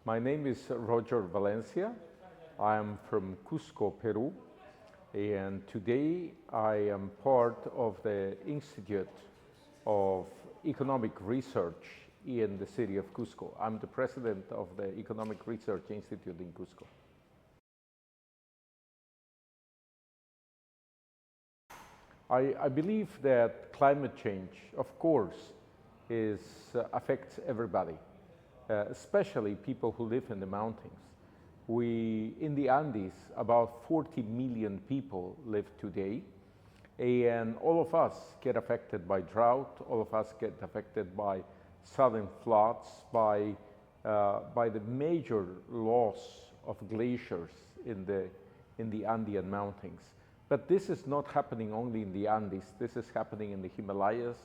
My name is Roger Valencia. I am from Cusco, Peru, and today I am part of the Institute of Economic Research in the city of Cusco. I'm the president of the Economic Research Institute in Cusco. I believe that climate change, of course, affects everybody, especially people who live in the mountains. In the Andes, about 40 million people live today, and all of us get affected by drought, all of us get affected by sudden floods, by the major loss of glaciers in the Andean mountains. But this is not happening only in the Andes, this is happening in the Himalayas,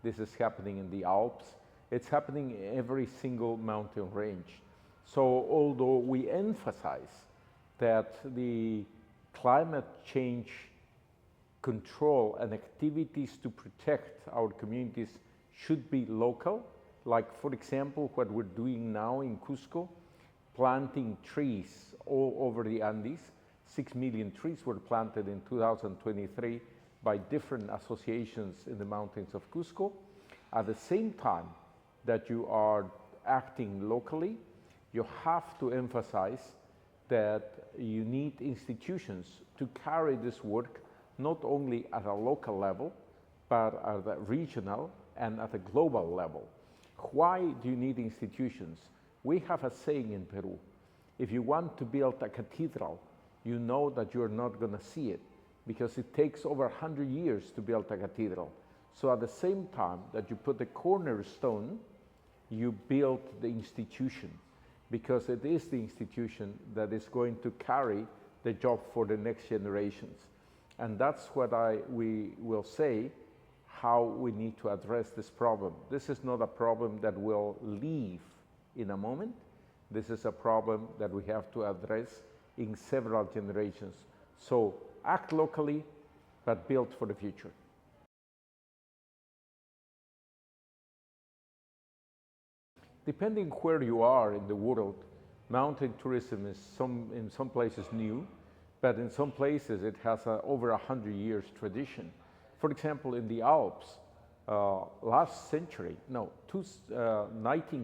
this is happening in the Alps, it's happening in every single mountain range. So although we emphasize that the climate change control and activities to protect our communities should be local, like for example what we're doing now in Cusco, planting trees all over the Andes. 6 million trees were planted in 2023 by different associations in the mountains of Cusco. At the same time that you are acting locally, you have to emphasize that you need institutions to carry this work not only at a local level, but at a regional and at a global level. Why do you need institutions? We have a saying in Peru: if you want to build a cathedral, you know that you're not going to see it because it takes over 100 years to build a cathedral. So at the same time that you put the cornerstone, you build the institution, because it is the institution that is going to carry the job for the next generations. And that's what we will say, how we need to address this problem. This is not a problem that will leave in a moment. This is a problem that we have to address in several generations. So act locally, but build for the future. Depending where you are in the world, mountain tourism is in some places new, but in some places it has over 100 years tradition. For example, in the Alps, 19th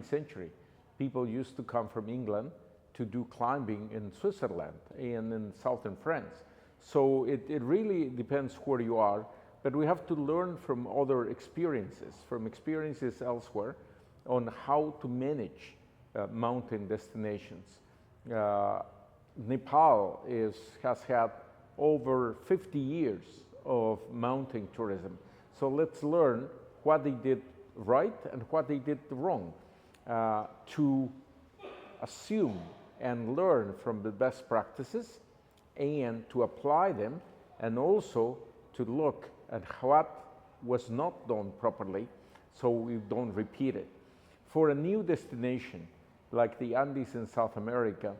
century, people used to come from England to do climbing in Switzerland and in southern France. So it really depends where you are, but we have to learn from other experiences, from experiences elsewhere, on how to manage mountain destinations. Nepal has had over 50 years of mountain tourism. So let's learn what they did right and what they did wrong, to assume and learn from the best practices and to apply them, and also to look at what was not done properly so we don't repeat it. For a new destination like the Andes in South America,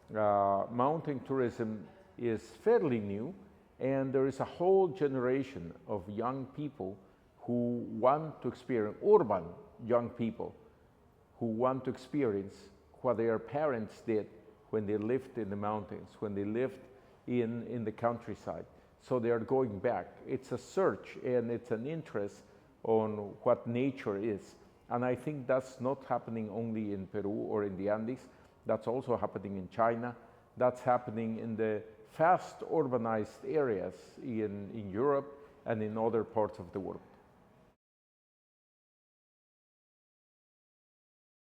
mountain tourism is fairly new, and there is a whole generation of young people who want to experience, urban young people who want to experience what their parents did when they lived in the mountains, when they lived in the countryside. So they are going back. It's a search and it's an interest on what nature is. And I think that's not happening only in Peru or in the Andes. That's also happening in China. That's happening in the fast urbanized areas in Europe and in other parts of the world.